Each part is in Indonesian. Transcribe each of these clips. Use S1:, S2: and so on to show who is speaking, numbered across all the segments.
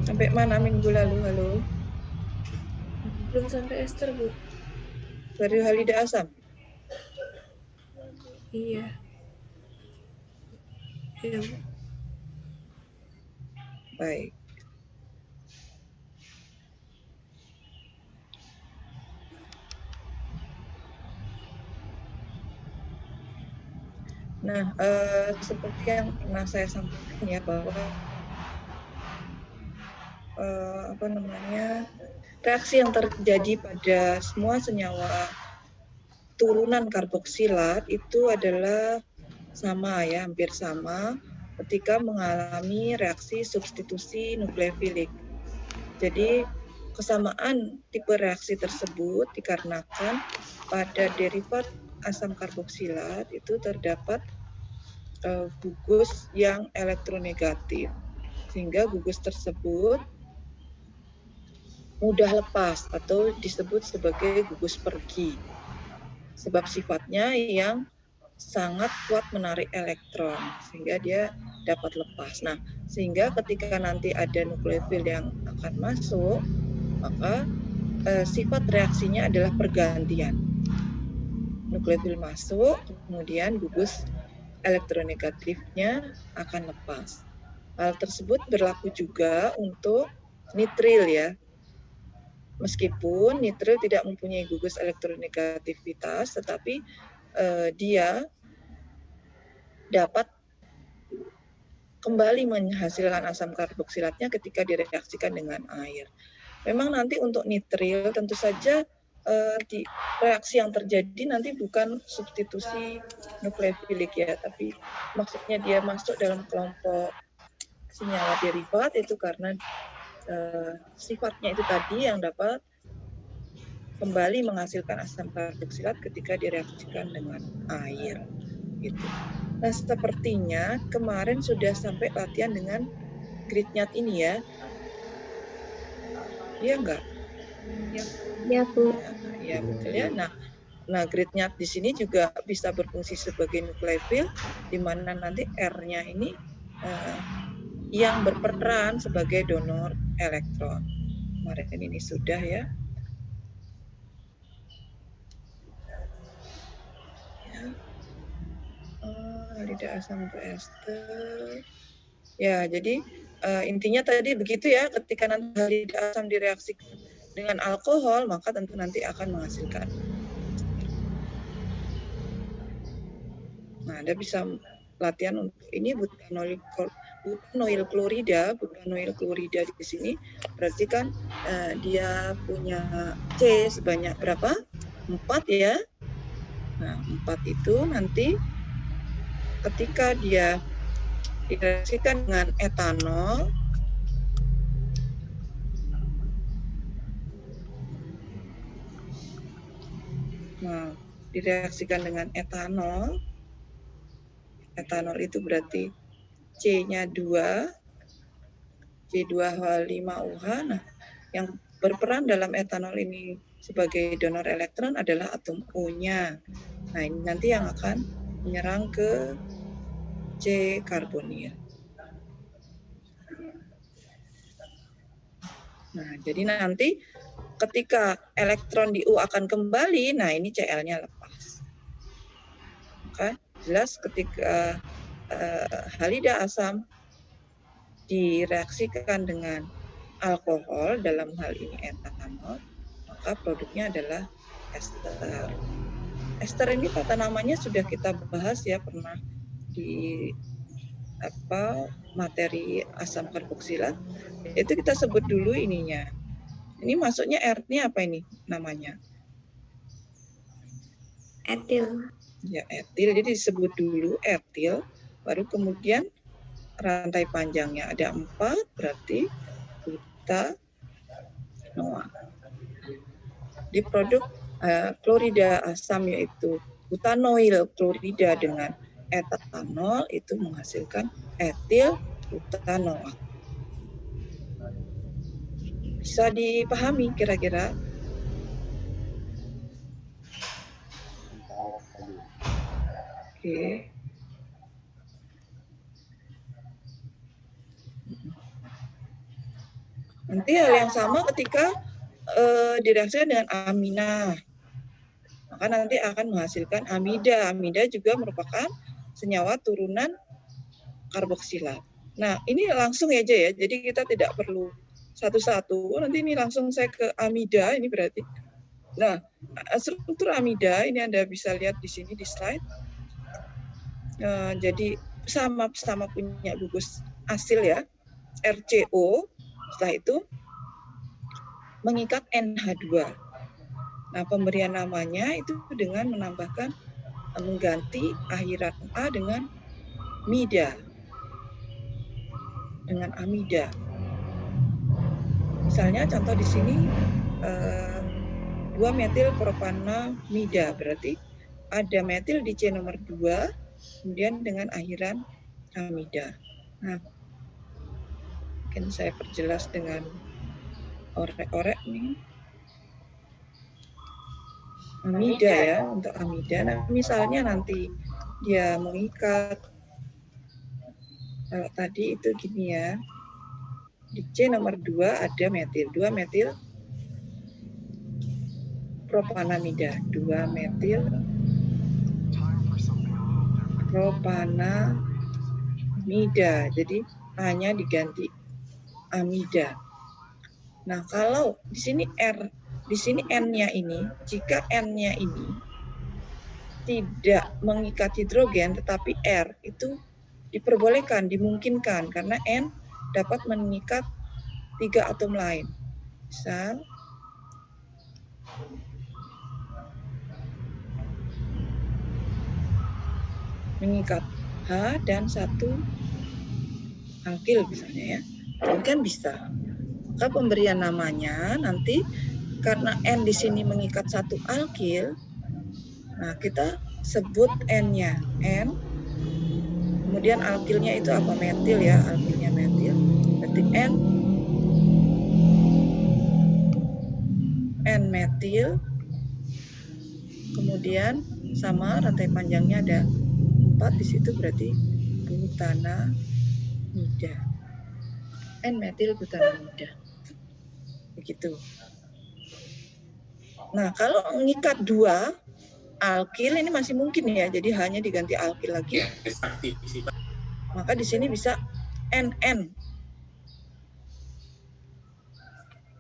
S1: Sampai mana minggu lalu? Halo?
S2: Belum sampai ester, Bu.
S1: Baru halida asam?
S2: Iya. Iya, Bu.
S1: Baik. Nah, seperti yang pernah saya sampaikan ya, bahwa reaksi yang terjadi pada semua senyawa turunan karboksilat itu adalah sama ya, hampir sama ketika mengalami reaksi substitusi nukleofilik. Jadi kesamaan tipe reaksi tersebut dikarenakan pada derivat asam karboksilat itu terdapat gugus yang elektronegatif, sehingga gugus tersebut mudah lepas atau disebut sebagai gugus pergi, sebab sifatnya yang sangat kuat menarik elektron sehingga dia dapat lepas. Nah, sehingga ketika nanti ada nukleofil yang akan masuk, maka sifat reaksinya adalah pergantian. Nukleofil masuk, kemudian gugus elektronegatifnya akan lepas. Hal tersebut berlaku juga untuk nitril ya. Meskipun nitril tidak mempunyai gugus elektronegativitas, tetapi dia dapat kembali menghasilkan asam karboksilatnya ketika direaksikan dengan air. Memang nanti untuk nitril tentu saja di reaksi yang terjadi nanti bukan substitusi nukleofilik ya, tapi maksudnya dia masuk dalam kelompok senyawa derivat itu karena sifatnya itu tadi yang dapat kembali menghasilkan asam karboksilat ketika direaksikan dengan air. Gitu. Nah, sepertinya kemarin sudah sampai latihan dengan Grignard ini ya. Iya enggak?
S3: Ya, Bu.
S1: Ya, betul ya. Nah, Grignard di sini juga bisa berfungsi sebagai nukleofil, di mana nanti R-nya ini yang berperan sebagai donor elektron. Kemarin ini sudah ya. Halida asam ester. Ya, jadi intinya tadi begitu ya, ketika nanti halida asam direaksikan dengan alkohol, maka tentu nanti akan menghasilkan. Nah, Anda bisa latihan untuk ini butanoil klorida. Butanoil klorida di sini berarti kan dia punya C sebanyak berapa? 4 ya. Nah, 4 itu nanti ketika dia direaksikan dengan etanol, nah, direaksikan dengan etanol itu berarti C-nya 2, C2H5OH. Nah, yang berperan dalam etanol ini sebagai donor elektron adalah atom O-nya. Nah, ini nanti yang akan menyerang ke C karbonil. Nah, jadi nanti ketika elektron di U akan kembali, nah ini Cl-nya lepas. Maka jelas ketika halida asam direaksikan dengan alkohol, dalam hal ini etanol, maka produknya adalah ester. Ester ini tata namanya sudah kita bahas ya, pernah di materi asam karboksilat. Itu kita sebut dulu ininya. Ini masuknya R-nya apa ini namanya?
S3: Etil.
S1: Ya, etil. Jadi disebut dulu etil, baru kemudian rantai panjangnya ada 4, berarti butanoa. Di produk klorida asam yaitu butanoil klorida dengan etanol itu menghasilkan etil butanoa. Bisa dipahami kira-kira? Oke. Nanti hal yang sama ketika direaksikan dengan amina, maka nanti akan menghasilkan amida. Amida juga merupakan senyawa turunan karboksilat. Nah, ini langsung aja ya, jadi kita tidak perlu satu-satu. Nanti ini langsung saya ke amida, ini berarti. Nah, struktur amida ini Anda bisa lihat di sini di slide. Jadi sama-sama punya gugus asil ya, RCO. Setelah itu mengikat NH2. Nah, pemberian namanya itu dengan menambahkan mengganti akhiran A dengan mida. Dengan amida. Misalnya contoh di sini 2-metil propanamida, berarti ada metil di C nomor 2 kemudian dengan akhiran amida. Nah, mungkin saya perjelas dengan orek-orek nih. Amida ya, untuk amida. Nah, misalnya nanti dia mengikat, kalau tadi itu gini ya, di C nomor 2 ada metil, 2-metil propanamida, 2-metil propanamida. Jadi hanya diganti amida. Nah, kalau di sini di sini N-nya ini, jika N-nya ini tidak mengikat hidrogen, tetapi R itu diperbolehkan, dimungkinkan, karena N dapat mengikat 3 atom lain. Misal, mengikat H dan 1 alkil misalnya ya. Ini kan bisa. Maka pemberian namanya nanti karena N di sini mengikat 1 alkil, nah kita sebut N-nya N, kemudian alkilnya itu apa? Metil ya, alkilnya metil. Berarti N metil, kemudian sama rantai panjangnya ada 4 di situ, berarti butanamida. N-metil butanamida. Begitu. Nah, kalau mengikat 2 alkil ini masih mungkin ya, jadi hanya diganti alkil lagi. Maka di sini bisa NN.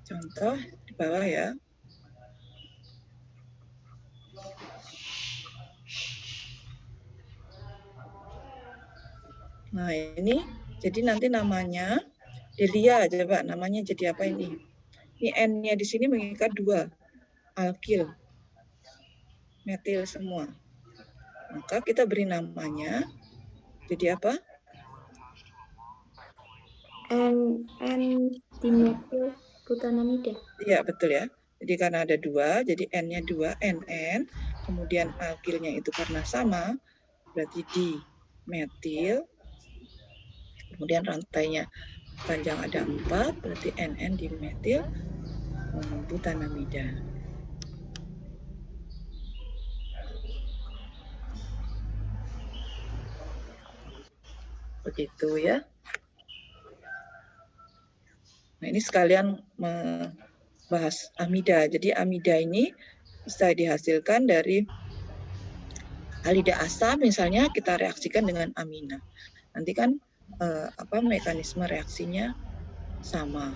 S1: Contoh di bawah ya. Nah, ini jadi nanti namanya Delia, coba namanya jadi apa ini? Ini N-nya di sini mengikat 2 alkil. Metil semua. Maka kita beri namanya jadi apa?
S3: N-dimetil butanamida.
S1: Iya, betul ya. Jadi karena ada 2, jadi N-nya 2, NN. Kemudian alkilnya itu karena sama, berarti di metil. Kemudian rantainya panjang ada 4, berarti NN di metil butanamida. Begitu ya. Nah, ini sekalian membahas amida. Jadi amida ini bisa dihasilkan dari halida asam, misalnya kita reaksikan dengan amina. Nanti kan mekanisme reaksinya sama,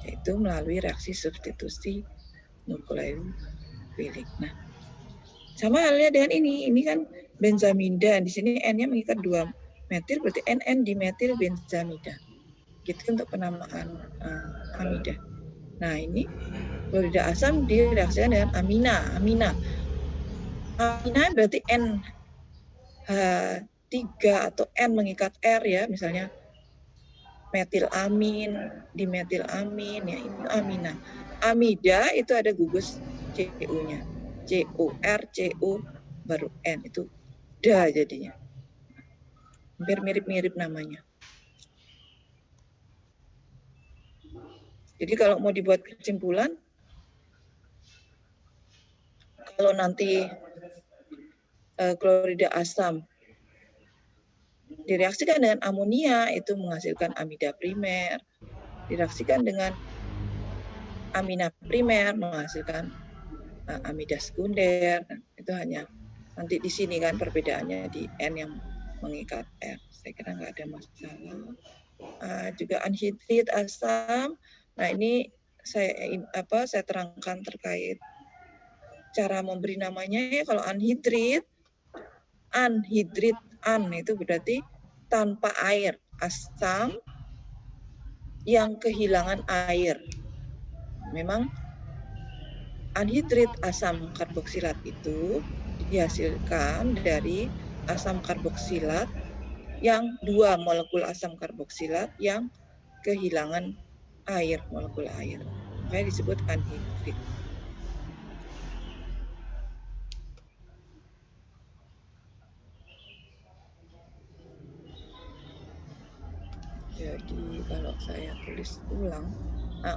S1: yaitu melalui reaksi substitusi nukleofilik. Nah, sama halnya dengan ini kan benzamida. Di sini N-nya mengikat 2 metil, berarti NN dimetil benzamida. Gitu untuk penamaan amida. Nah, ini klorida asam direaksikan dengan amina. Amina berarti NH3 atau N mengikat R ya, misalnya metilamin, dimetilamin, ya ini amina. Amida itu ada gugus CU-nya. COR, CU, baru N, itu da jadinya. Hampir mirip-mirip namanya. Jadi kalau mau dibuat kesimpulan, kalau nanti klorida asam direaksikan dengan amonia itu menghasilkan amida primer, direaksikan dengan amina primer menghasilkan amida sekunder. Itu hanya nanti di sini kan perbedaannya di N yang mengikat R. Saya kira nggak ada masalah. Juga anhidrid asam. Nah ini saya terangkan terkait cara memberi namanya ya. Kalau anhidrid itu berarti tanpa air, asam yang kehilangan air. Memang anhidrid asam karboksilat itu dihasilkan dari asam karboksilat yang 2 molekul asam karboksilat yang kehilangan air, molekul air. Makanya disebut anhidrid. Jadi kalau saya tulis ulang,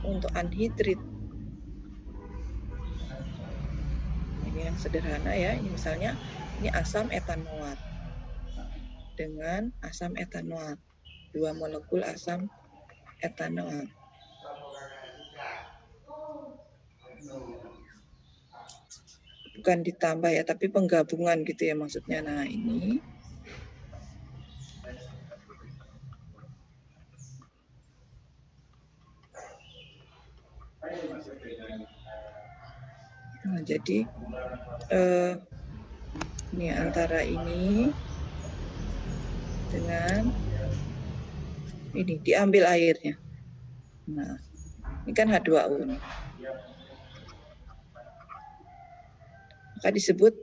S1: untuk anhidrid ini yang sederhana ya. Ini misalnya ini asam etanoat dengan asam etanoat, 2 molekul asam etanoat. Bukan ditambah ya, tapi penggabungan gitu ya maksudnya. Nah ini jadi ini antara ini dengan ini diambil airnya. Nah ini kan H2O. Maka disebut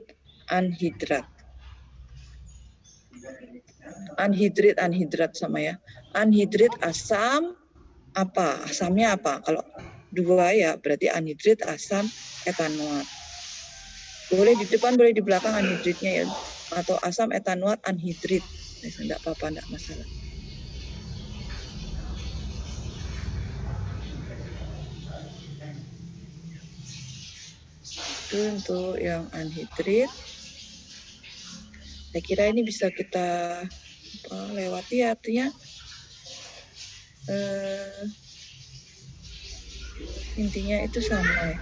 S1: anhidrat. Anhidrat sama ya. Anhidrit asam apa? Asamnya apa? Kalau 2 ya berarti anhidrit asam etanoat. Boleh di depan, boleh di belakang anhidritnya ya. Atau asam etanoat anhidrit. Enggak apa-apa, enggak masalah. Itu untuk yang anhidrit. Saya kira ini bisa kita lewati, artinya intinya itu sama ya.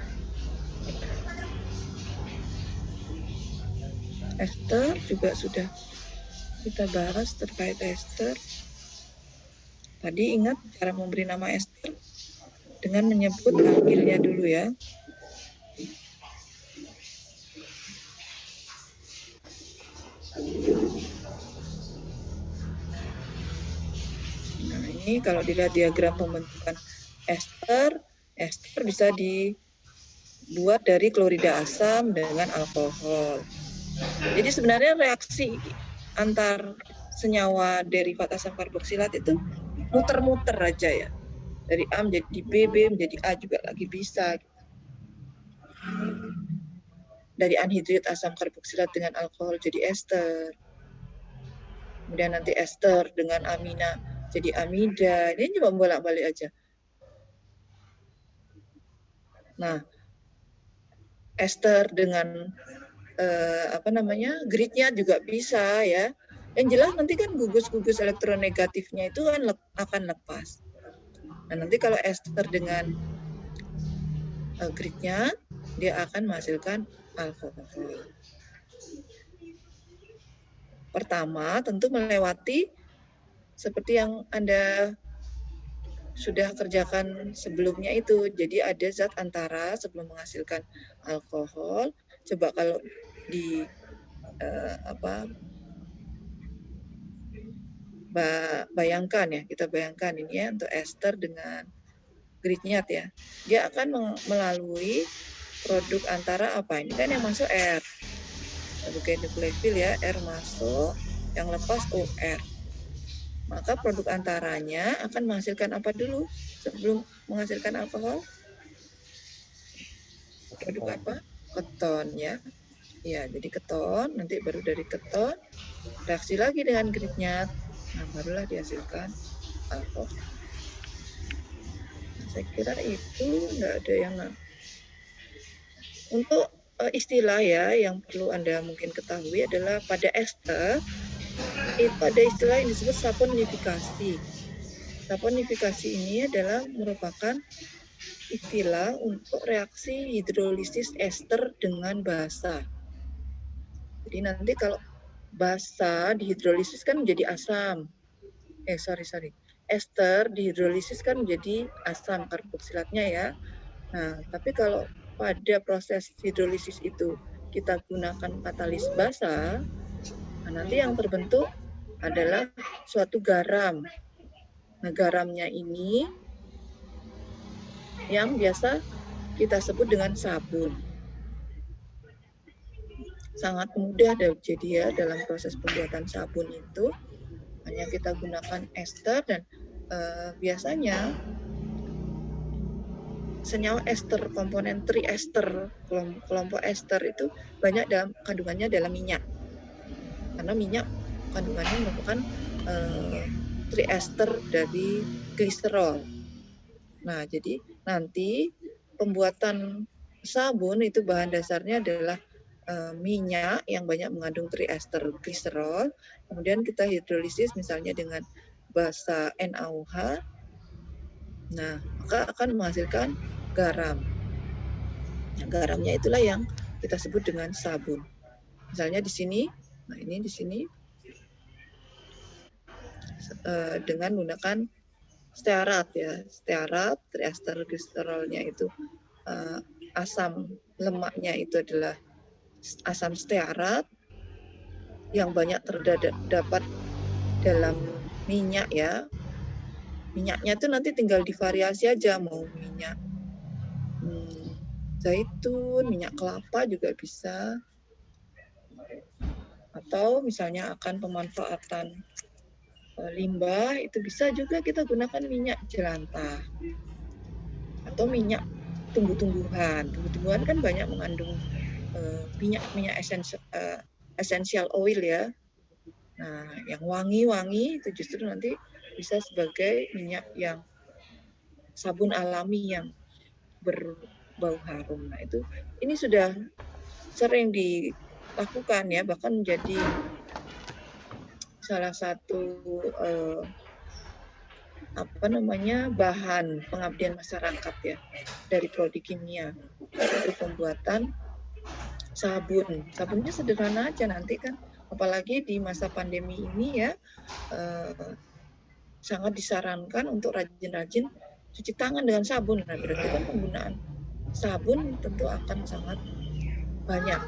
S1: Ester juga sudah kita bahas terkait ester. Tadi ingat cara memberi nama ester dengan menyebut alkilnya dulu ya. Nah ini kalau dilihat diagram pembentukan ester bisa dibuat dari klorida asam dengan alkohol. Jadi sebenarnya reaksi antar senyawa derivat asam karboksilat itu muter-muter aja ya. Dari A menjadi B, B menjadi A juga lagi bisa. Dari anhidrit asam karboksilat dengan alkohol jadi ester. Kemudian nanti ester dengan amina jadi amida. Ini cuma bolak-balik aja. Nah, ester dengan gridnya juga bisa ya. Yang jelas nanti kan gugus-gugus elektronegatifnya itu kan akan lepas. Nah, nanti kalau ester dengan gridnya dia akan menghasilkan alkohol. Pertama tentu melewati seperti yang Anda sudah kerjakan sebelumnya itu. Jadi ada zat antara sebelum menghasilkan alkohol. Coba kalau di bayangkan ya, kita bayangkan ini ya untuk ester dengan gridnya ya. Dia akan melalui produk antara apa? Ini kan yang masuk R. Sebagai nukleofil ya, R masuk, yang lepas OR. Maka produk antaranya akan menghasilkan apa dulu sebelum menghasilkan alkohol? Produk apa? Keton ya. Ya, jadi keton, nanti baru dari keton reaksi lagi dengan gridnya. Nah, barulah dihasilkan alkohol. Nah, saya kira itu enggak ada yang untuk istilah ya yang perlu Anda mungkin ketahui adalah pada ester itu ada istilah yang disebut saponifikasi. Saponifikasi ini adalah merupakan istilah untuk reaksi hidrolisis ester dengan basa. Jadi nanti kalau basa dihidrolisis kan menjadi asam. Ester dihidrolisis kan menjadi asam karboksilatnya ya. Nah, tapi kalau pada proses hidrolisis itu kita gunakan katalis basa, nah nanti yang terbentuk adalah suatu garam. Nah, garamnya ini yang biasa kita sebut dengan sabun. Sangat mudah jadi ya dalam proses pembuatan sabun itu. Hanya kita gunakan ester dan biasanya senyawa ester, komponen triester, kelompok ester itu banyak kandungannya dalam minyak. Karena minyak kandungannya merupakan triester dari gliserol. Nah, jadi nanti pembuatan sabun itu bahan dasarnya adalah minyak yang banyak mengandung triester gliserol, kemudian kita hidrolisis misalnya dengan basa NaOH, nah maka akan menghasilkan garam. Nah, garamnya itulah yang kita sebut dengan sabun. Misalnya di sini, nah ini di sini dengan menggunakan stearat ya, stearat triester gliserolnya itu asam lemaknya itu adalah asam stearat yang banyak terdapat dalam minyak ya. Minyaknya itu nanti tinggal divariasi aja, mau minyak zaitun, minyak kelapa juga bisa. Atau misalnya akan pemanfaatan limbah, itu bisa juga kita gunakan minyak jelantah. Atau minyak tumbuh-tumbuhan. Tumbuh-tumbuhan kan banyak mengandung minyak essential oil ya. Nah, yang wangi-wangi itu justru nanti bisa sebagai minyak yang sabun alami yang berbau harum. Nah, ini sudah sering dilakukan ya, bahkan menjadi salah satu bahan pengabdian masyarakat ya dari prodi kimia untuk pembuatan sabun. Sabunnya sederhana aja nanti kan, apalagi di masa pandemi ini ya, sangat disarankan untuk rajin-rajin cuci tangan dengan sabun. Nah, berarti kan penggunaan sabun tentu akan sangat banyak.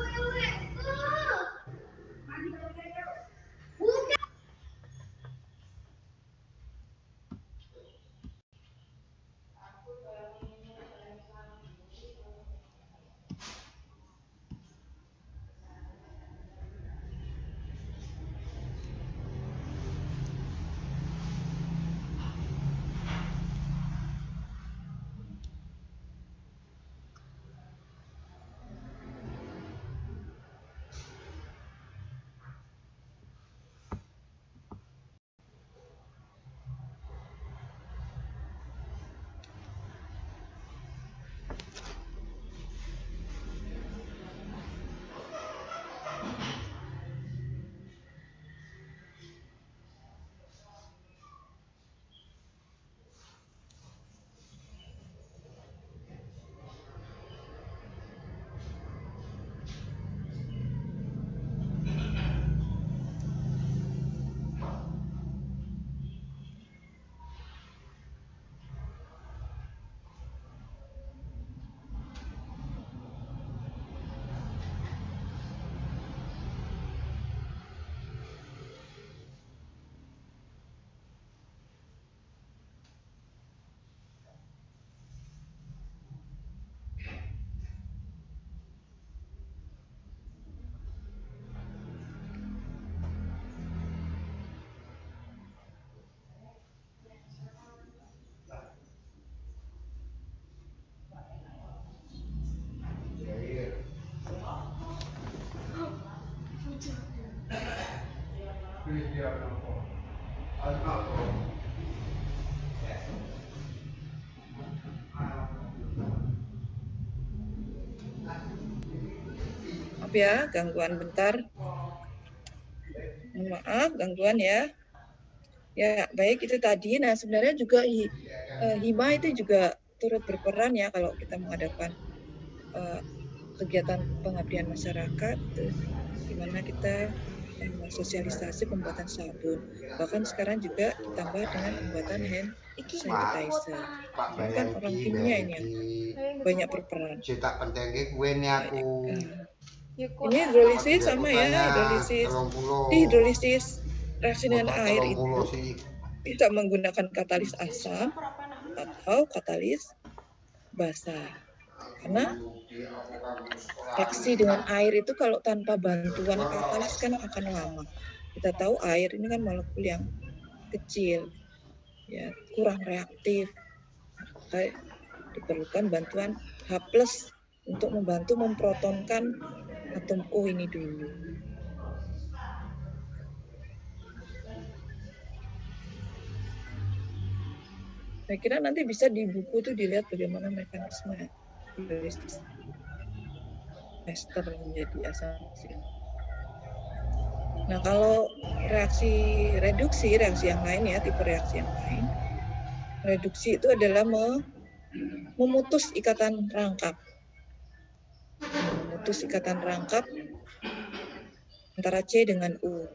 S1: Maaf ya, gangguan bentar. Mohon maaf gangguan ya. Ya, baik itu tadi. Nah, sebenarnya juga HIMA itu juga turut berperan ya kalau kita mengadakan kegiatan pengabdian masyarakat, di mana kita sosialisasi pembuatan sabun. Bahkan sekarang juga ditambah dengan pembuatan hand sanitizer. Ini kan orang kimia ini yang banyak berperan.
S4: Cetak penting gue nih aku.
S1: Ini hidrolisis sama ya, hidrolisis reaksi dengan air itu bisa menggunakan katalis asam atau katalis basa. Karena reaksi dengan air itu kalau tanpa bantuan katalis kan akan lama. Kita tahu air ini kan molekul yang kecil, ya kurang reaktif. Maka diperlukan bantuan H+ untuk membantu memprotonkan atom O ini dulu. Saya kira nanti bisa di buku itu dilihat bagaimana mekanisme hidrolisis ester menjadi asam oksil. Nah, kalau reaksi reduksi yang lain ya, tipe reaksi yang lain. Reduksi itu adalah memutus ikatan rangkap. Memutus ikatan rangkap antara C dengan U.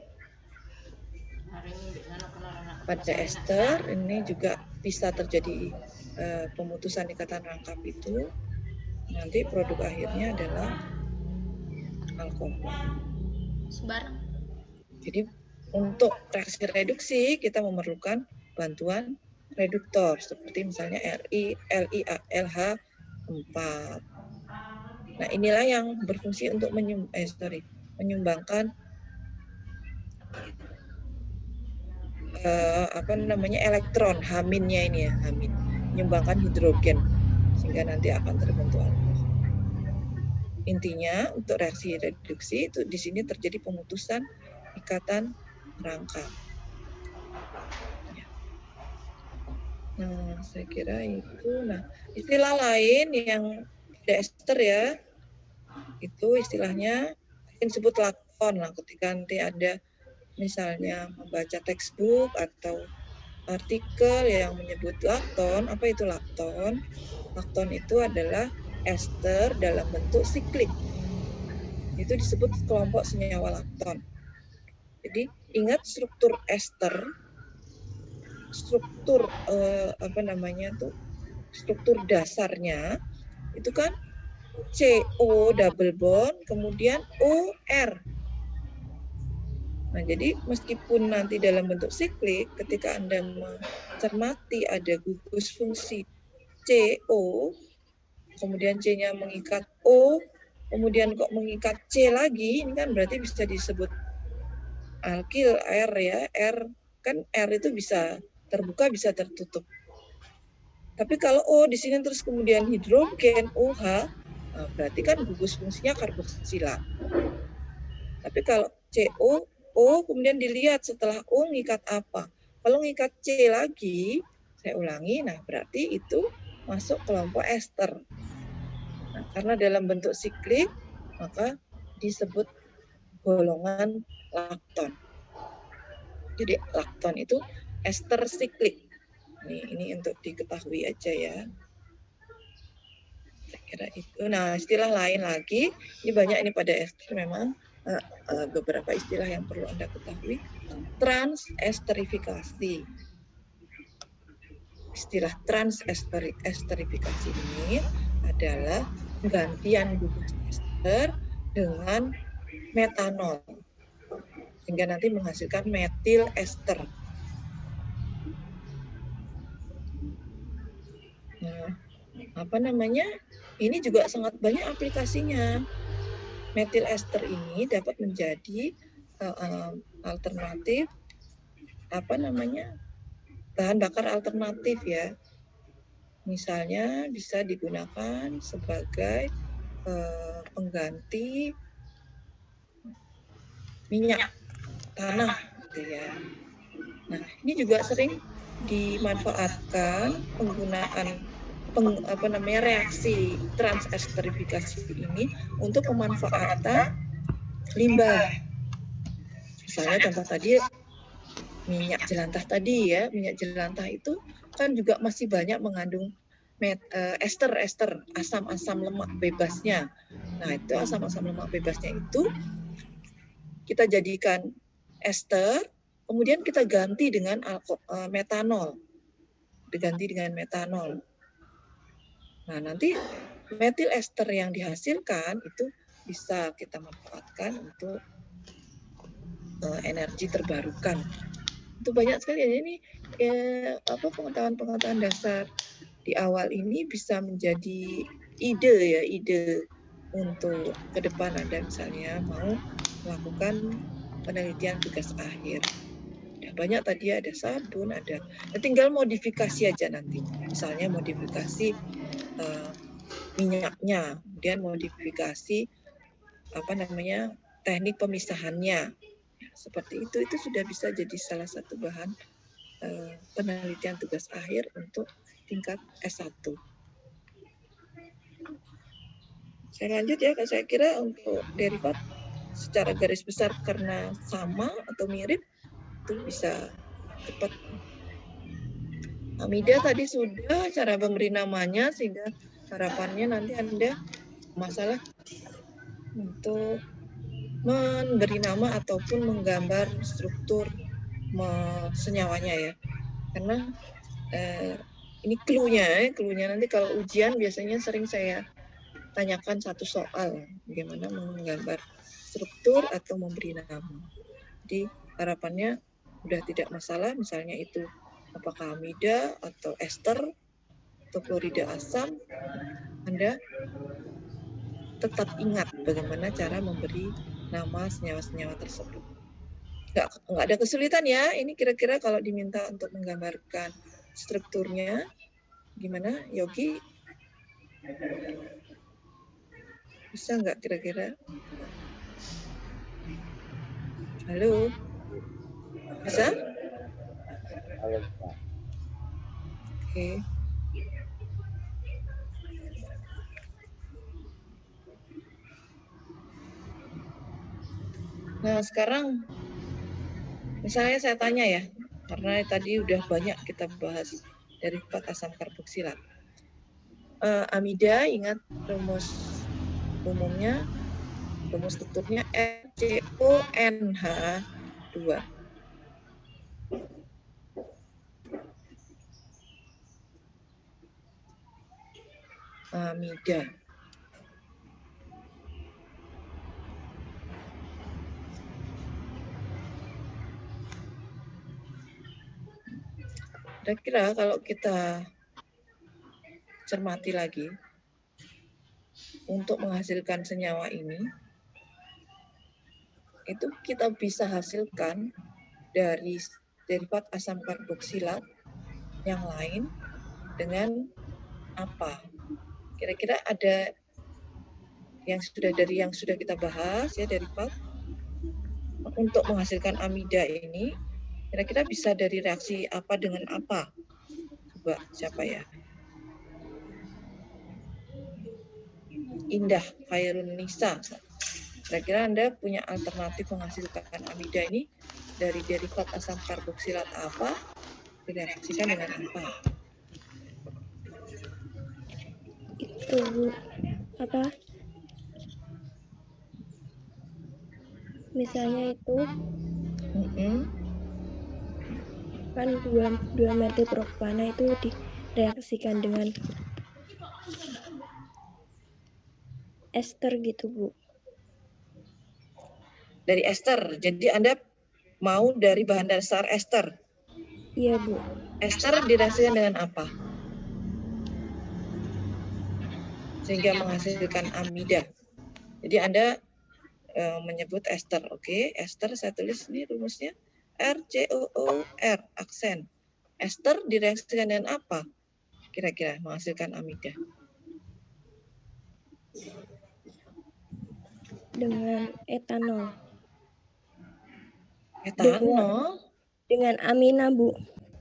S1: Pada ester ini juga bisa terjadi pemutusan ikatan rangkap itu. Nanti produk akhirnya adalah alkohol. Jadi untuk reaksi reduksi kita memerlukan bantuan reduktor seperti misalnya LiH4. Nah, inilah yang berfungsi untuk menyumbangkan elektron H-nya ini ya, H-, menyumbangkan hidrogen sehingga nanti akan terbentuk alkohol. Intinya untuk reaksi reduksi itu di sini terjadi pemutusan ikatan rangkap. Nah, saya kira itu. Nah, istilah lain yang tidak ester ya, itu istilahnya yang disebut lakton. Nah, ketika nanti ada misalnya membaca textbook atau artikel yang menyebut lakton, apa itu lakton? Lakton itu adalah ester dalam bentuk siklik. Itu disebut kelompok senyawa lakton. Jadi ingat struktur ester, struktur struktur dasarnya itu kan CO double bond kemudian OR. Nah, jadi meskipun nanti dalam bentuk siklik, ketika Anda mencermati ada gugus fungsi CO, kemudian C-nya mengikat O, kemudian kok mengikat C lagi, ini kan berarti bisa disebut alkil R ya. R kan R itu bisa terbuka, bisa tertutup. Tapi kalau O di sini terus kemudian hidrogen OH, nah berarti kan gugus fungsinya karboksila. Tapi kalau CO, O kemudian dilihat setelah O ngikat apa. Kalau ngikat C lagi, saya ulangi, nah berarti itu masuk kelompok ester. Nah, karena dalam bentuk siklik, maka disebut golongan lakton. Jadi lakton itu ester siklik. Ini untuk diketahui aja ya. Saya kira itu. Nah, istilah lain lagi, ini banyak ini pada ester memang beberapa istilah yang perlu Anda ketahui. Transesterifikasi. Istilah transesterifikasi ini adalah penggantian gugus ester dengan metanol sehingga nanti menghasilkan metil ester. Nah, ini juga sangat banyak aplikasinya. Metil ester ini dapat menjadi alternatif bahan bakar alternatif ya. Misalnya bisa digunakan sebagai pengganti minyak tanah gitu ya. Nah, ini juga sering dimanfaatkan penggunaan reaksi transesterifikasi ini untuk pemanfaatan limbah. Misalnya contoh tadi minyak jelantah tadi ya, minyak jelantah itu kan juga masih banyak mengandung ester asam-asam lemak bebasnya. Nah, itu asam-asam lemak bebasnya itu kita jadikan ester, kemudian kita ganti dengan metanol. Diganti dengan metanol. Nah, nanti metil ester yang dihasilkan itu bisa kita manfaatkan untuk energi terbarukan. Itu banyak sekali ya, ini pengetahuan-pengetahuan dasar di awal ini bisa menjadi ide untuk ke depan Anda misalnya mau melakukan penelitian tugas akhir. Ada banyak tadi, ada sabun, ada tinggal modifikasi aja nanti. Misalnya modifikasi minyaknya, kemudian modifikasi teknik pemisahannya. Seperti itu sudah bisa jadi salah satu bahan penelitian tugas akhir untuk tingkat S1. Saya lanjut ya, saya kira untuk derivat secara garis besar karena sama atau mirip itu bisa cepat. Amida tadi sudah cara memberi namanya sehingga harapannya nanti Anda masalah untuk memberi nama ataupun menggambar struktur senyawanya ya. Karena ini clue-nya nanti kalau ujian biasanya sering saya tanyakan satu soal, bagaimana menggambar struktur atau memberi nama. Jadi harapannya sudah tidak masalah, misalnya itu apakah amida atau ester atau klorida asam, Anda tetap ingat bagaimana cara memberi nama senyawa-senyawa tersebut. Nggak ada kesulitan ya, ini kira-kira kalau diminta untuk menggambarkan strukturnya, gimana Yogi? Bisa nggak kira-kira? Halo? Bisa? Oke. Nah, sekarang misalnya saya tanya ya, karena tadi udah banyak kita bahas derivat asam karboksilat. Amida, ingat rumus umumnya, rumus strukturnya RCONH2. Amida. Kira-kira kalau kita cermati lagi, untuk menghasilkan senyawa ini, itu kita bisa hasilkan dari derivat asam karboksilat yang lain dengan apa? Kira-kira ada yang sudah kita bahas ya, derivat untuk menghasilkan amida ini, kira-kira bisa dari reaksi apa dengan apa? Coba siapa ya? Indah Khairun Nisa. Kira-kira Anda punya alternatif menghasilkan amida ini dari derivat asam karboksilat apa? Direaksikan dengan apa?
S3: Itu apa? Misalnya itu kan dua metil propana itu direaksikan dengan ester gitu, Bu.
S1: Dari ester. Jadi Anda mau dari bahan dasar ester?
S3: Iya, Bu.
S1: Ester direaksikan dengan apa? Sehingga menghasilkan amida. Jadi Anda menyebut ester. Oke, ester saya tulis ini rumusnya RCOOR, aksen. Ester direaksikan dengan apa? Kira-kira menghasilkan amida.
S3: Dengan etanol.
S1: Etanol?
S3: Dengan amina, Bu.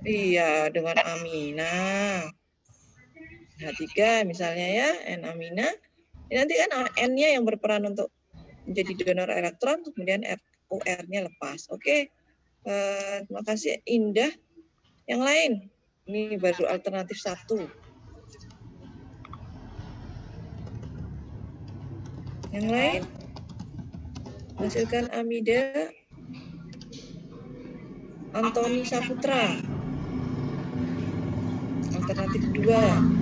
S1: Iya, dengan amina. H3 misalnya ya, N-amina. Nanti kan N-nya yang berperan untuk menjadi donor elektron, kemudian OR-nya lepas. Oke. Terima kasih Indah. Yang lain, ini baru alternatif 1. Yang lain, hasilkan amida Antoni Saputra. Alternatif 2.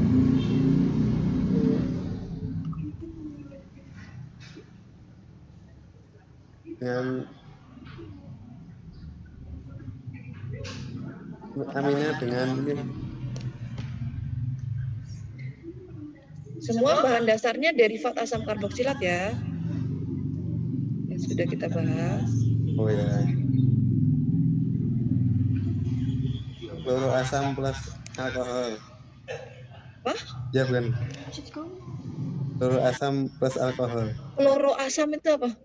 S5: Dengan amina dengan ini.
S1: Semua bahan dasarnya derivat asam karboksilat ya. Yang sudah kita bahas.
S5: Oh ya. Kloroasam plus alkohol.
S1: Apa?
S5: Ya bukan. Kloroasam plus alkohol.
S1: Kloroasam itu apa?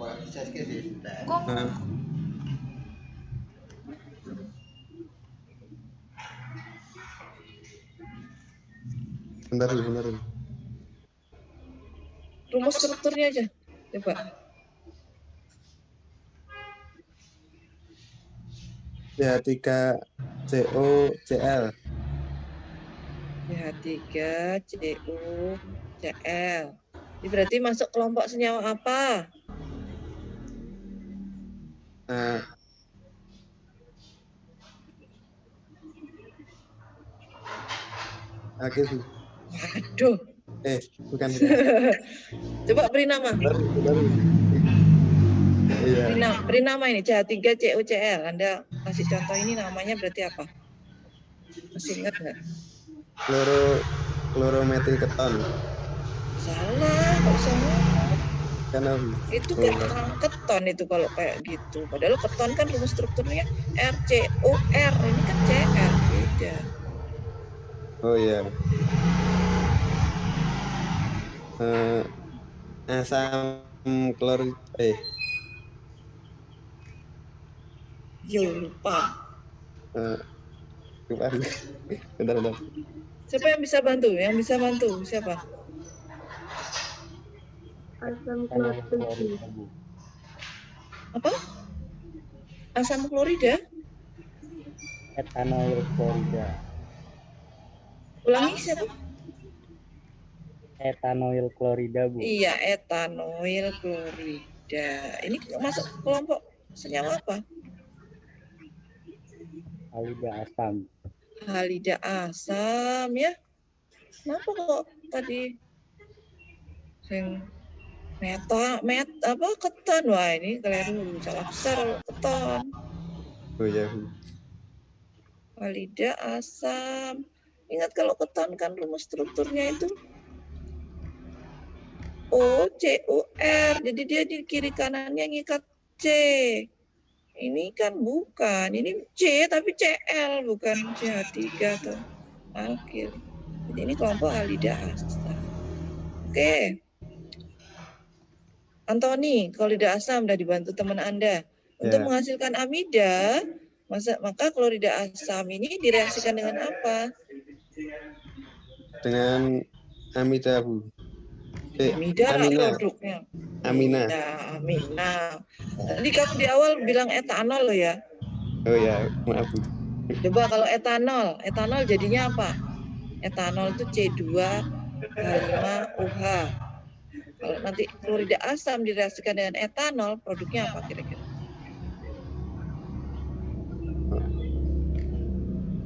S5: Nah, bentar dulu.
S1: Rumus strukturnya aja. Coba.
S5: CH3COCl.
S1: CH3COCl. Ini berarti masuk kelompok senyawa apa?
S5: Oke.
S1: Waduh.
S5: Bukan.
S1: Coba beri nama.
S5: Iya.
S1: Beri nama ini CH3COCl. Anda kasih contoh ini namanya berarti apa? Masih ingat nggak?
S5: Klorometilketon.
S1: Salah, nggak usah ngomong.
S5: Karena
S1: Itu kan keton itu kalau kayak gitu. Padahal keton kan rumus strukturnya RCOR. Ini kan CR, beda.
S5: oh iya. Asam klorid.
S1: Yo, lupa.
S5: Bentar.
S1: Siapa yang bisa bantu? Yang bisa bantu siapa?
S3: Asam klorida.
S1: Apa? Asam klorida?
S6: Etanoil klorida.
S1: Ulangi siapa?
S6: Etanoil klorida, Bu.
S1: Iya, etanoil klorida. Ini masuk kelompok senyawa apa?
S6: Halida asam.
S1: Halida asam ya. Kenapa kok tadi keton? Wah, ini keliru, salah besar keton.
S5: Oh ya.
S1: Halida asam. Ingat kalau keton kan rumus strukturnya itu OCOR. Jadi dia di kiri kanannya ngikat C. Ini kan bukan, ini C tapi CL bukan CH3 atau alkil. Jadi ini kelompok halida asam. Oke. Antoni, klorida asam sudah dibantu teman Anda. Untuk menghasilkan amida, maka klorida asam ini direaksikan dengan apa?
S5: Dengan amida, Bu.
S1: Amida
S5: amina.
S1: Produknya.
S5: Amina.
S1: Ya, amina. Tadi kamu di awal bilang etanol loh ya.
S5: Oh ya, maaf, Bu.
S1: Coba kalau etanol jadinya apa? Etanol itu C2H5OH. Kalau nanti klorida asam direaksikan dengan etanol, produknya apa kira-kira?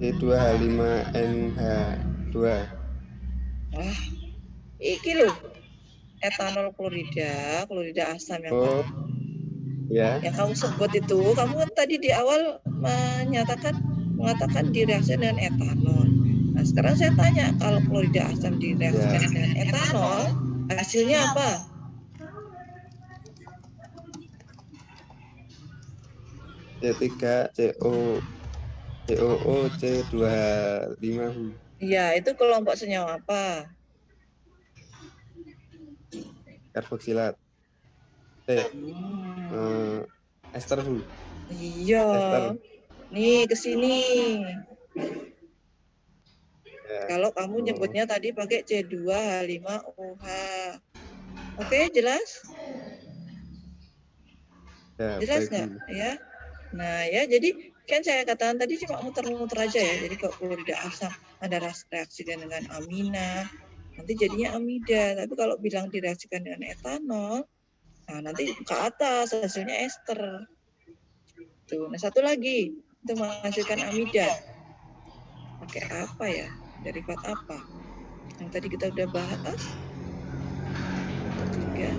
S5: C2H5NH2.
S1: Wah, iki loh. Etanol klorida asam yang
S5: Ya.
S1: yang kamu sebut itu, kamu kan tadi di awal mengatakan direaksikan dengan etanol. Nah, sekarang saya tanya, kalau klorida asam direaksikan dengan etanol, hasilnya apa?
S5: C3COO C2H5.
S1: Iya, itu kelompok senyawa apa?
S5: Karboksilat. Ester, Bu.
S1: Iya.
S5: Ester.
S1: Nih, ke sini.
S5: Ya.
S1: Kalau kamu nyebutnya tadi pakai C2H5OH. Oke, jelas?
S5: Ya,
S1: Jelas
S5: baik
S1: nggak
S5: dulu.
S1: ya? Nah ya, jadi kan saya katakan tadi cuma muter-muter aja ya. Jadi kalau klorida asam ada reaksi dengan amina, nanti jadinya amida. Tapi kalau bilang direaksikan dengan etanol, nah nanti ke atas hasilnya ester. Tuh. Nah satu lagi untuk menghasilkan amida, pakai apa ya? Derivat apa? Yang tadi kita udah bahas. Ketiga.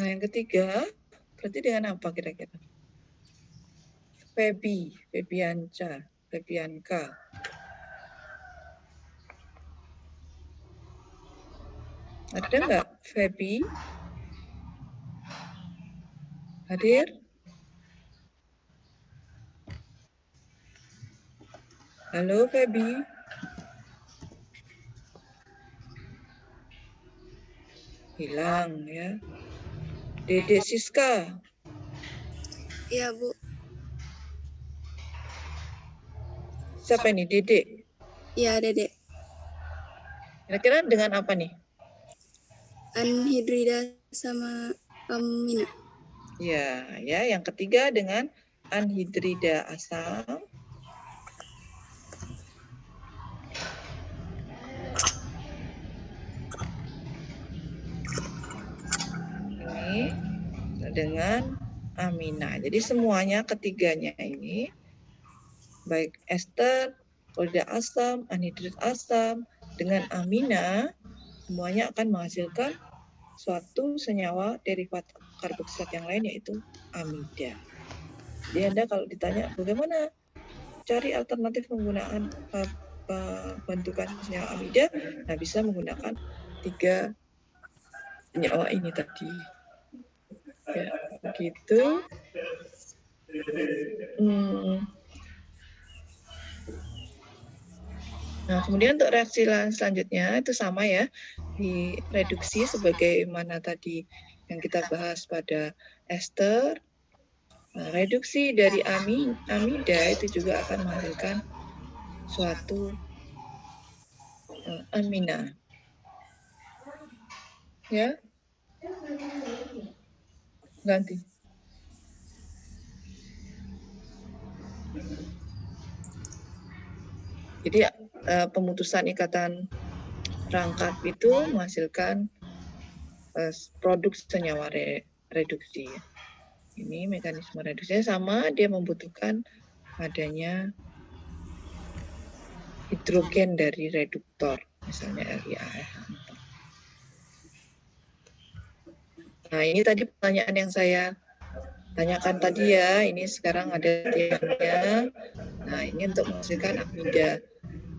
S1: Nah, yang ketiga, berarti dengan apa kira-kira? Febianca, Febianca. Ada nggak Febi? Hadir? Halo Febi? Hilang ya. Dede Siska?
S2: Iya, Bu.
S1: Siapa ini? Dede?
S2: Iya, Dedek.
S1: Kira-kira dengan apa nih?
S2: Anhidrida sama amina.
S1: Ya, yang ketiga dengan anhidrida asam. Ini dengan amina. Jadi semuanya ketiganya ini, baik ester, klorida asam, anhidrid asam, dengan amina, semuanya akan menghasilkan suatu senyawa derivat karboksilat yang lain, yaitu amida. Jadi Anda kalau ditanya bagaimana cari alternatif penggunaan bentukan senyawa amida, nah bisa menggunakan 3 senyawa ini tadi. Ya, begitu. Nah, kemudian untuk reaksi selanjutnya itu sama ya, direduksi sebagaimana tadi yang kita bahas pada ester. Nah, reduksi dari amida itu juga akan menghasilkan suatu amina. Ya. Ganti. Jadi pemutusan ikatan rangkap itu menghasilkan produk senyawa reduksi. Ini mekanisme reduksinya sama, dia membutuhkan adanya hidrogen dari reduktor, misalnya LiAF. Nah, ini tadi pertanyaan yang saya tanyakan tadi ya, ini sekarang ada tiangnya. Nah, ini untuk menghasilkan amida.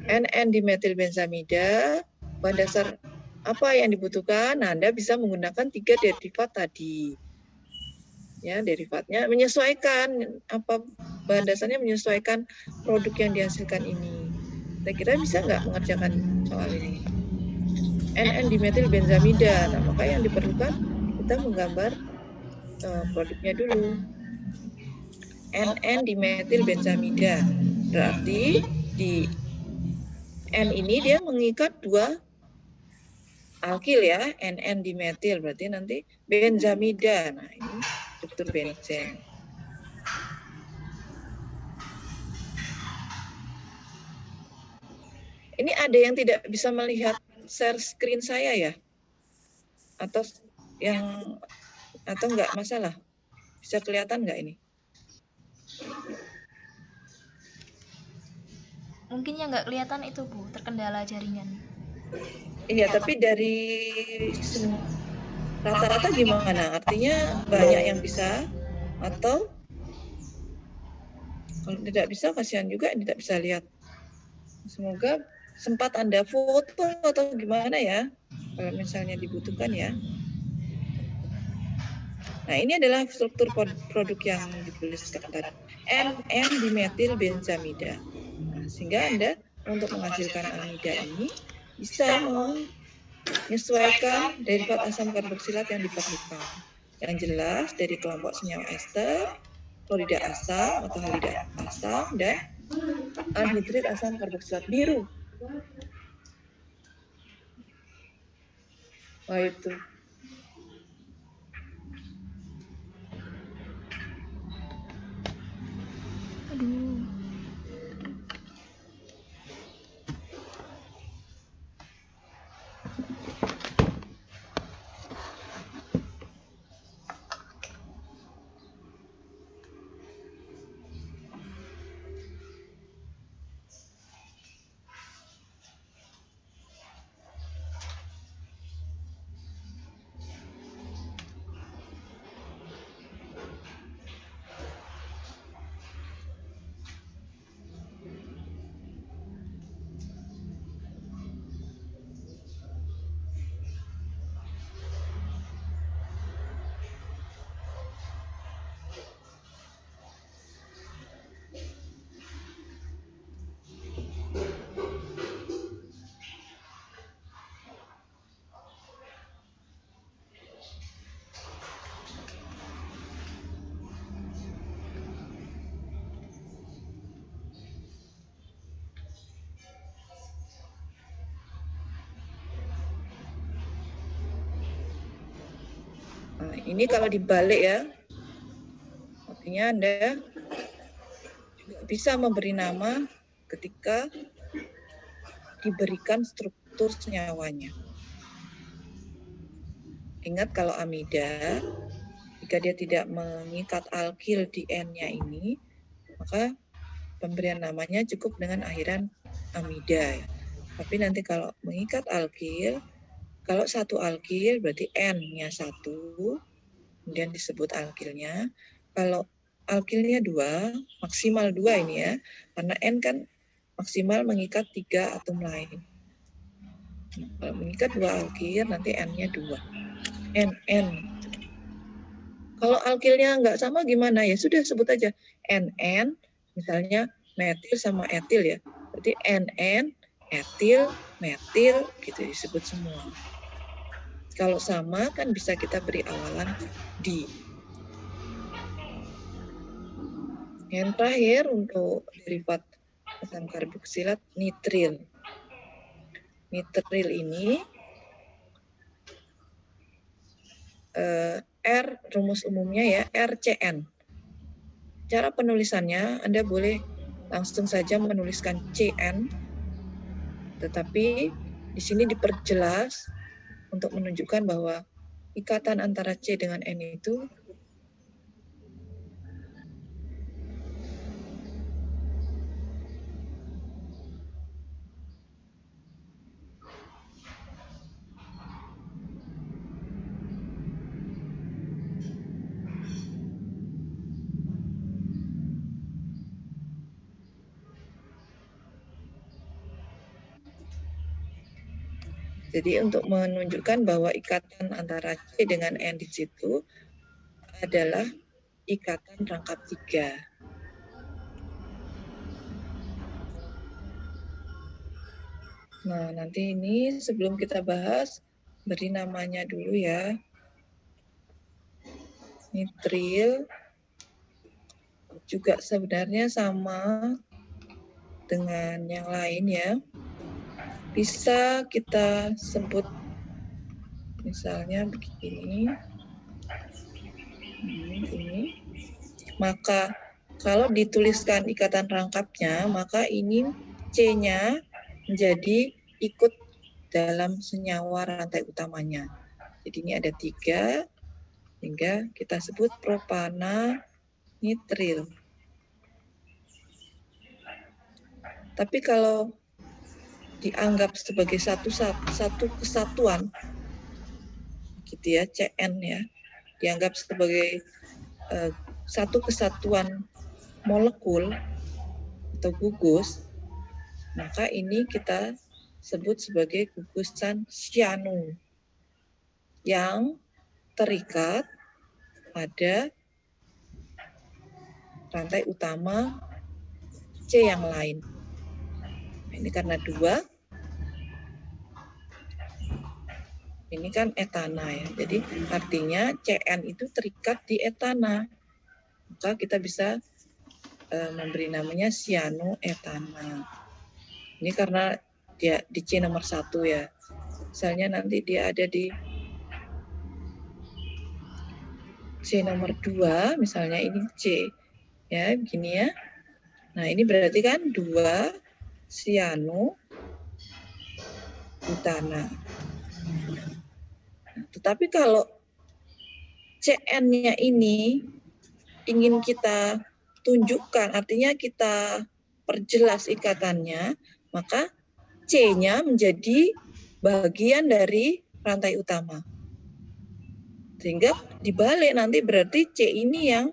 S1: NN-dimetilbenzamida, bahan dasar apa yang dibutuhkan? Nah, Anda bisa menggunakan 3 derivat tadi. Ya, derivatnya menyesuaikan apa bahan dasarnya, menyesuaikan produk yang dihasilkan ini. Kira-kira bisa nggak mengerjakan soal ini? NN-dimetilbenzamida. Nah, maka yang diperlukan kita menggambar produknya dulu. NN-dimetilbenzamida. Berarti di N ini dia mengikat 2 alkil ya, NN-dimetil. Berarti nanti benzamida. Nah, ini struktur benzen. Ini ada yang tidak bisa melihat share screen saya ya? Atau enggak masalah? Bisa kelihatan enggak ini?
S7: Mungkin yang nggak kelihatan itu, Bu, terkendala jaringan.
S1: Iya, tapi dari rata-rata gimana? Artinya banyak yang bisa atau Kalau tidak bisa, kasihan juga tidak bisa lihat. Semoga sempat Anda foto atau gimana ya, kalau misalnya dibutuhkan ya. Nah, ini adalah struktur produk yang dituliskan tadi. NN dimetil benzamida. Nah, sehingga Anda untuk menghasilkan amida ini bisa menyesuaikan derivat asam karboksilat yang diperlukan. Yang jelas dari kelompok senyawa ester, klorida asam atau halida asam, dan anhidrid asam karboksilat biru. Wah, itu.
S7: Aduh.
S1: Nah, ini kalau dibalik ya, artinya Anda juga bisa memberi nama ketika diberikan struktur senyawanya. Ingat kalau amida, jika dia tidak mengikat alkil di N-nya ini, maka pemberian namanya cukup dengan akhiran amida. Tapi nanti kalau mengikat alkil, kalau satu alkil berarti N-nya 1, kemudian disebut alkilnya. Kalau alkilnya 2, maksimal 2 ini ya, karena N kan maksimal mengikat 3 atom lain. Kalau mengikat 2 alkil, nanti N-nya 2. NN. Kalau alkilnya nggak sama gimana? Ya sudah sebut aja NN, misalnya metil sama etil ya. Berarti NN, etil, metil, gitu disebut semua. Kalau sama kan bisa kita beri awalan di. Yang terakhir untuk derivat asam karboksilat nitril. Nitril ini R rumus umumnya ya RCN. Cara penulisannya Anda boleh langsung saja menuliskan CN, tetapi di sini diperjelas untuk menunjukkan bahwa ikatan antara C dengan N itu jadi untuk menunjukkan bahwa ikatan antara C dengan N di situ adalah ikatan rangkap 3. Nah, nanti ini sebelum kita bahas, beri namanya dulu ya. Nitril juga sebenarnya sama dengan yang lain ya. Bisa kita sebut misalnya begini. Ini. Maka kalau dituliskan ikatan rangkapnya, maka ini C-nya menjadi ikut dalam senyawa rantai utamanya. Jadi ini ada 3, sehingga kita sebut propana nitril. Tapi kalau dianggap sebagai satu kesatuan, gitu ya, CN ya, dianggap sebagai satu kesatuan molekul, atau gugus, maka ini kita sebut sebagai gugusan sianu yang terikat pada rantai utama C yang lain. Nah, ini karena 2, ini kan etana ya. Jadi artinya CN itu terikat di etana. Maka kita bisa memberi namanya cyanoetana. Ini karena dia di C nomor 1 ya. Misalnya nanti dia ada di C nomor 2, misalnya ini C. Ya, begini ya. Nah, ini berarti kan 2 cyanoetana. Tetapi kalau CN-nya ini ingin kita tunjukkan, artinya kita perjelas ikatannya, maka C-nya menjadi bagian dari rantai utama. Sehingga dibalik nanti berarti C ini yang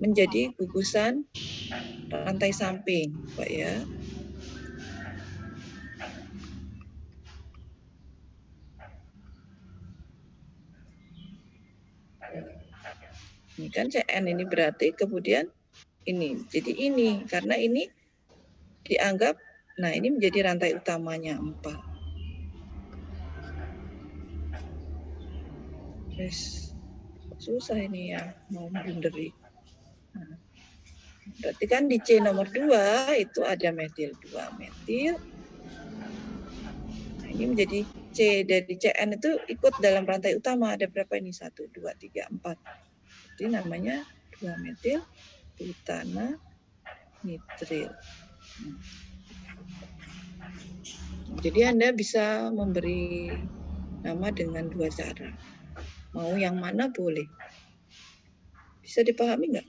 S1: menjadi gugusan rantai samping, Pak ya. Ini kan CN ini berarti kemudian ini. Jadi ini, karena ini dianggap, nah ini menjadi rantai utamanya 4. Terus susah ini ya, mau membunderi. Nah, berarti kan di C nomor 2 itu ada metil 2 metil. Nah, ini menjadi C dari CN itu ikut dalam rantai utama. Ada berapa ini? 1, 2, 3, 4. Jadi namanya 2 metil butana nitril. Jadi Anda bisa memberi nama dengan 2 cara. Mau yang mana boleh. Bisa dipahami nggak?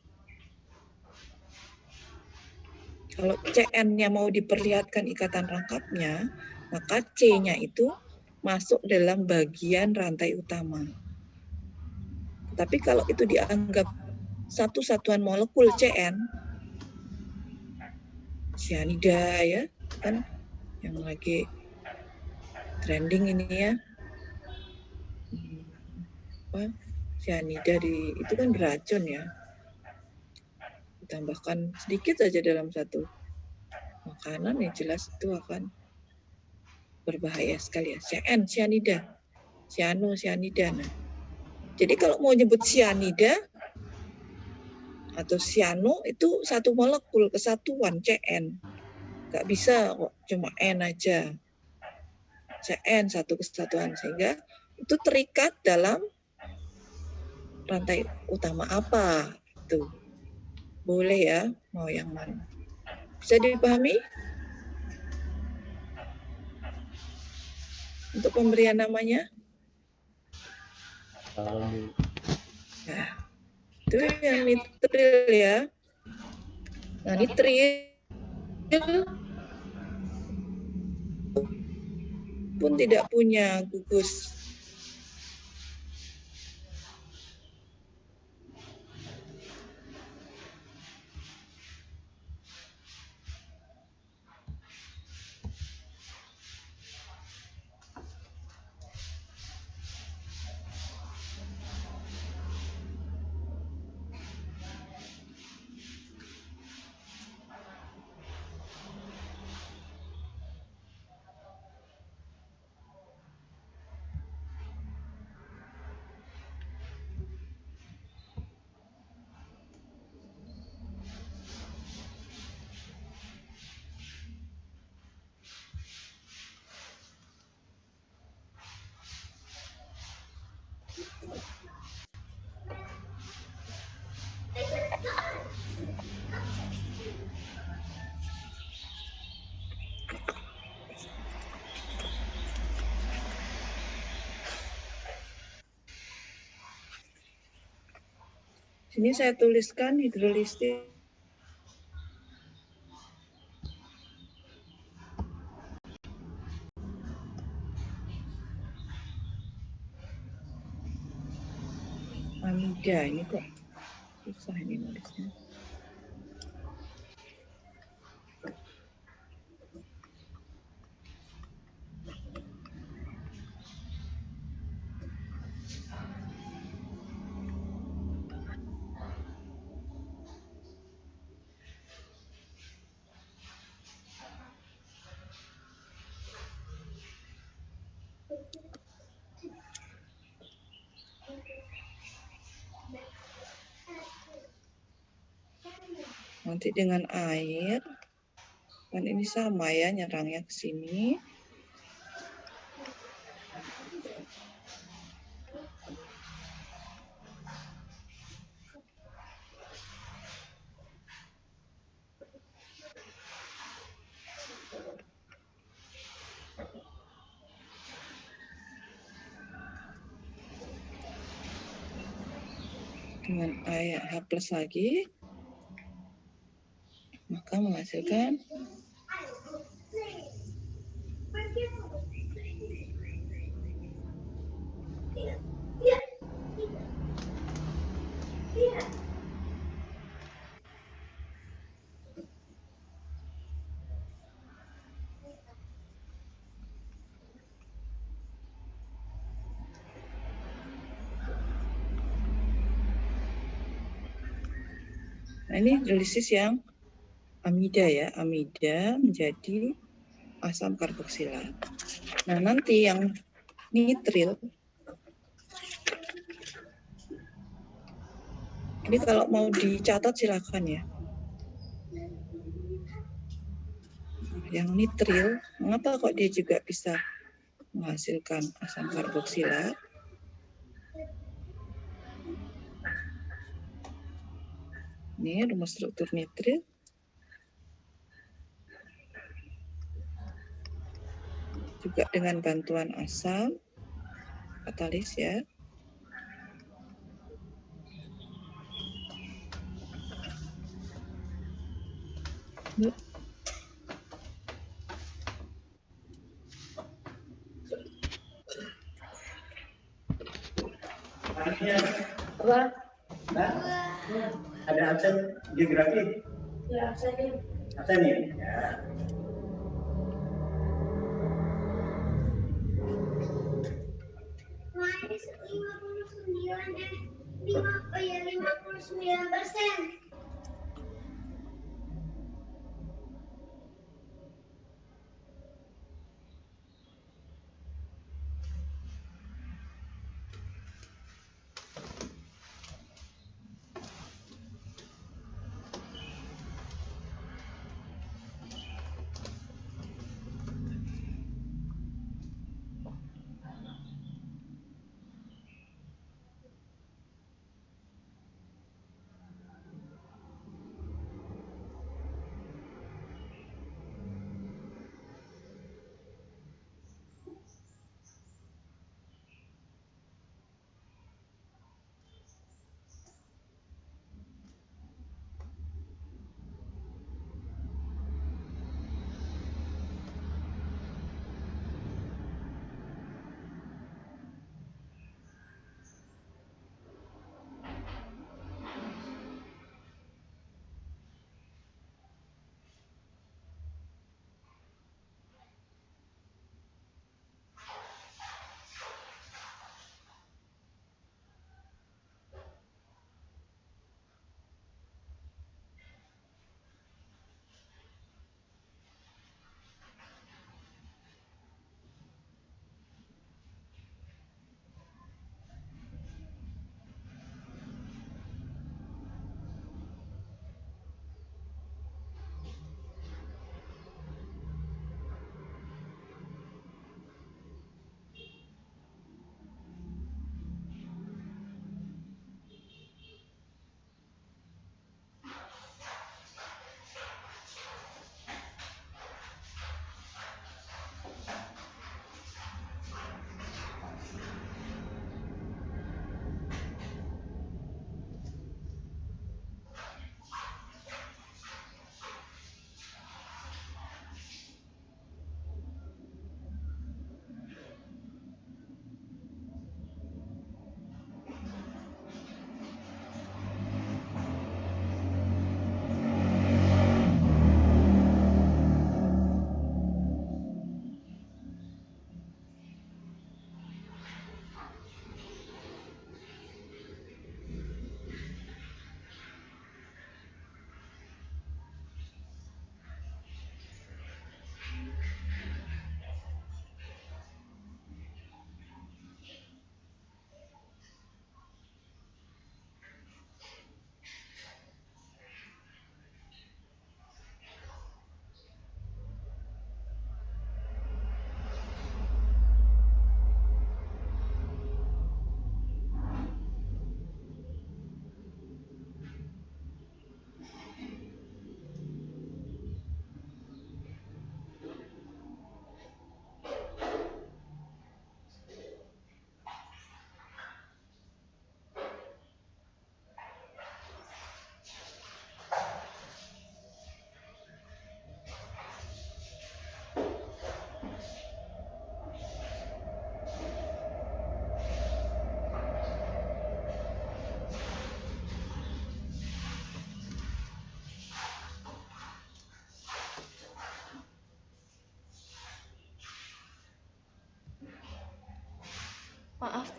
S1: Kalau CN-nya mau diperlihatkan ikatan rangkapnya, maka C-nya itu masuk dalam bagian rantai utama. Tapi kalau itu dianggap satu satuan molekul CN, cyanida ya, kan yang lagi trending ini ya. Cyanida itu kan beracun ya. Ditambahkan sedikit saja dalam satu makanan ya jelas itu akan berbahaya sekali ya. CN, cyanida, cyanida. Nah, jadi kalau mau nyebut cyanida atau cyano itu satu molekul kesatuan CN. Nggak bisa kok cuma N aja. CN satu kesatuan sehingga itu terikat dalam rantai utama apa itu. Boleh ya, mau yang mana. Bisa dipahami? Untuk pemberian namanya? Nah, itu yang nitril ya. Nah, nitril pun tidak punya gugus. Sini saya tuliskan hidrolisis amida. Ini kok susah ini nulisnya. Nanti dengan air, kan ini sama ya nyerangnya ke sini. Dengan air H+ lagi, maka menghasilkan nah ini hidrolisis yang amida ya, amida menjadi asam karboksilat. Nah, nanti yang nitril, ini kalau mau dicatat silakan ya. Yang nitril, mengapa kok dia juga bisa menghasilkan asam karboksilat? Ini rumus struktur nitril. Juga dengan bantuan asam, katalis ya.
S8: Apa? Nah, ada absen geografi? Ya, absen. Absen ya. Minus 59%.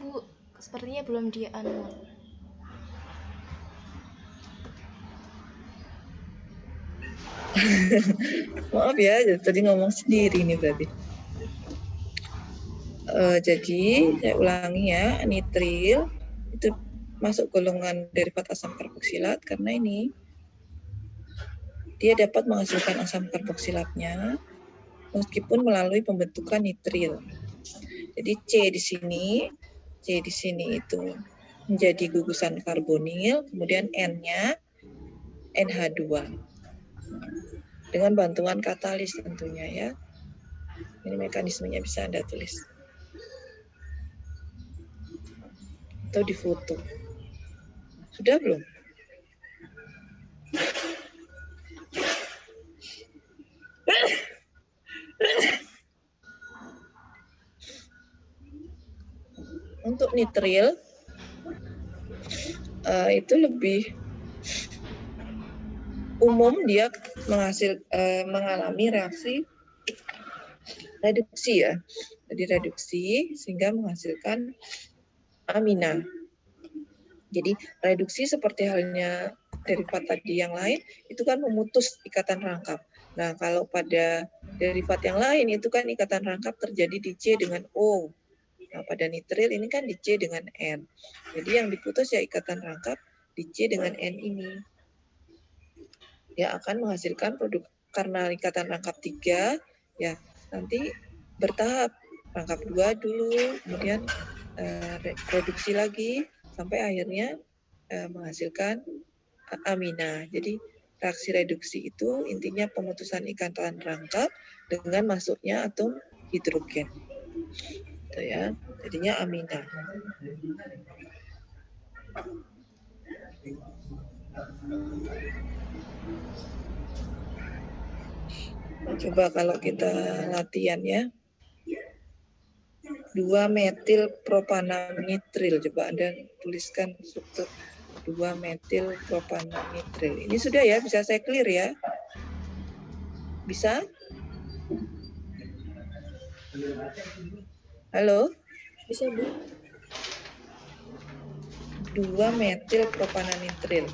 S7: Bu, sepertinya belum di unmute.
S1: Maaf ya, tadi ngomong sendiri nih berarti. Jadi saya ulangi ya, nitril itu masuk golongan derivat asam karboksilat karena ini dia dapat menghasilkan asam karboksilatnya meskipun melalui pembentukan nitril. Jadi C di sini itu menjadi gugusan karbonil, kemudian N-nya NH2 dengan bantuan katalis tentunya ya. Ini mekanismenya bisa Anda tulis atau difoto. Sudah belum? Untuk nitril itu lebih umum, dia mengalami reaksi reduksi ya. Jadi reduksi sehingga menghasilkan amina. Jadi reduksi seperti halnya derivat tadi yang lain itu kan memutus ikatan rangkap. Nah, kalau pada derivat yang lain itu kan ikatan rangkap terjadi di C dengan O. Nah, pada nitril ini kan di C dengan N. Jadi yang diputus ya ikatan rangkap di C dengan N ini. Dia akan menghasilkan produk karena ikatan rangkap 3, ya nanti bertahap. Rangkap 2 dulu, kemudian reduksi lagi, sampai akhirnya menghasilkan amina. Jadi reaksi reduksi itu intinya pemutusan ikatan rangkap dengan masuknya atom hidrogen. Gitu ya, jadinya amina. Nah, coba kalau kita latihan ya. 2-metil propananitril. Coba Anda tuliskan struktur 2-metil propananitril. Ini sudah ya, bisa saya clear ya? Bisa? Halo?
S2: Bisa, Bu.
S1: 2-metil propananitril.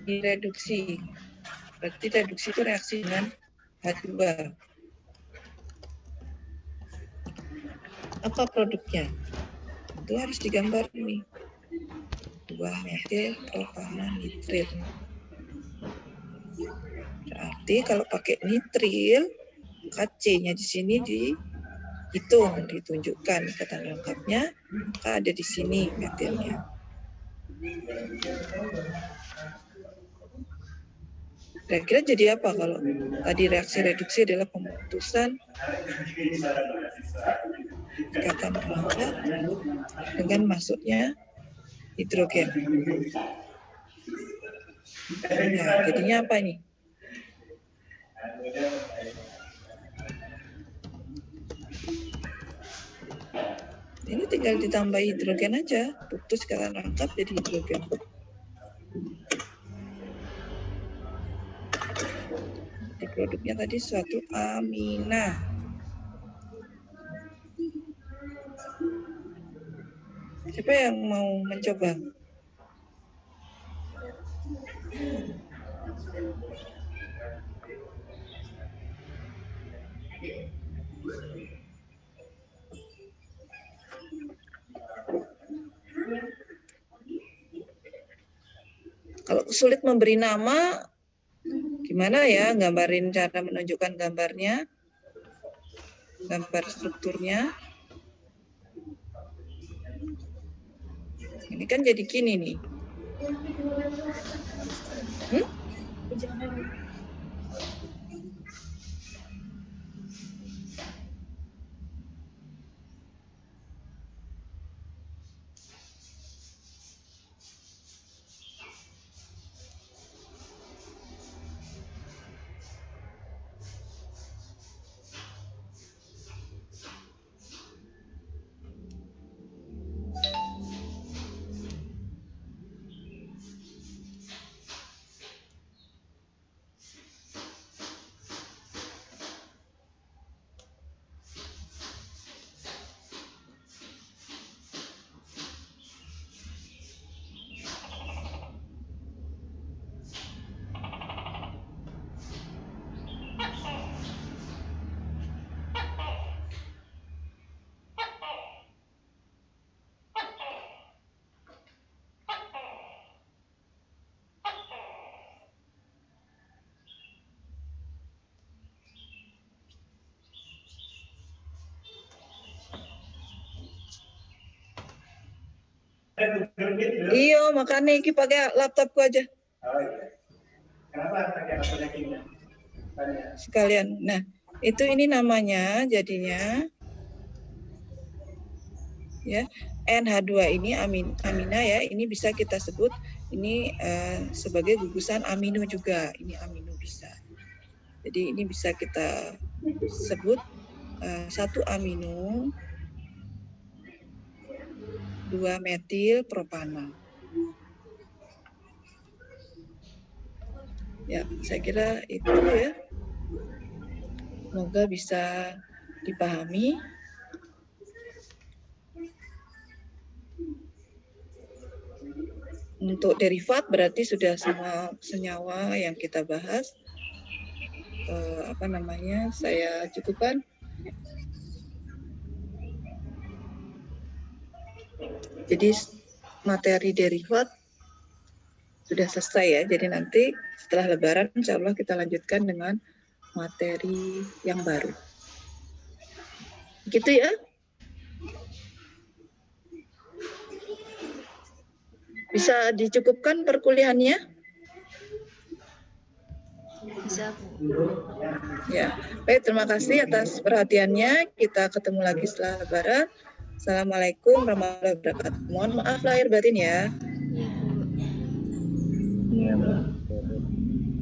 S1: Direduksi. Berarti reduksi itu reaksi dengan H2. Apa produknya? Itu harus digambar ini. 2-metil propananitril. Berarti kalau pakai nitril, C-nya di sini dihitung, ditunjukkan ikatan rangkapnya, maka ada di sini metilnya. Kira-kira jadi apa kalau tadi reaksi reduksi adalah pemutusan ikatan rangkap dengan masuknya hidrogen. Nah, jadinya apa ini? Ini tinggal ditambah hidrogen aja, putus ikatan rangkap jadi hidrogen. Di produknya tadi suatu amina. Siapa yang mau mencoba? Kalau sulit memberi nama, gimana ya gambarin cara menunjukkan gambarnya, gambar strukturnya. Ini kan jadi gini nih. Iya, makanya iki pakai laptopku aja
S8: Oh iya. Kenapa pakai laptopnya gini?
S1: sekalian. Nah, itu ini namanya jadinya ya NH2 ini amina ya, ini bisa kita sebut ini sebagai gugusan amino juga. Ini amino bisa. Jadi ini bisa kita sebut satu amino 2 metil propanol. Ya, saya kira itu ya. Semoga bisa dipahami. Untuk derivat berarti sudah semua senyawa yang kita bahas. Saya cukupkan. Jadi materi derivat sudah selesai ya. Jadi nanti setelah Lebaran insya Allah kita lanjutkan dengan materi yang baru. Gitu ya. Bisa dicukupkan perkuliahannya?
S7: Bisa, Bu.
S1: Ya, baik, terima kasih atas perhatiannya. Kita ketemu lagi setelah Lebaran. Assalamualaikum warahmatullahi wabarakatuh. Mohon maaf lahir batin ya.
S7: Iya, Bu.
S2: Iya, Bu.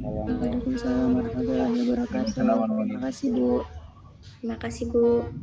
S2: Waalaikumsalam warahmatullahi wabarakatuh. Terima kasih, Bu. Terima kasih, Bu.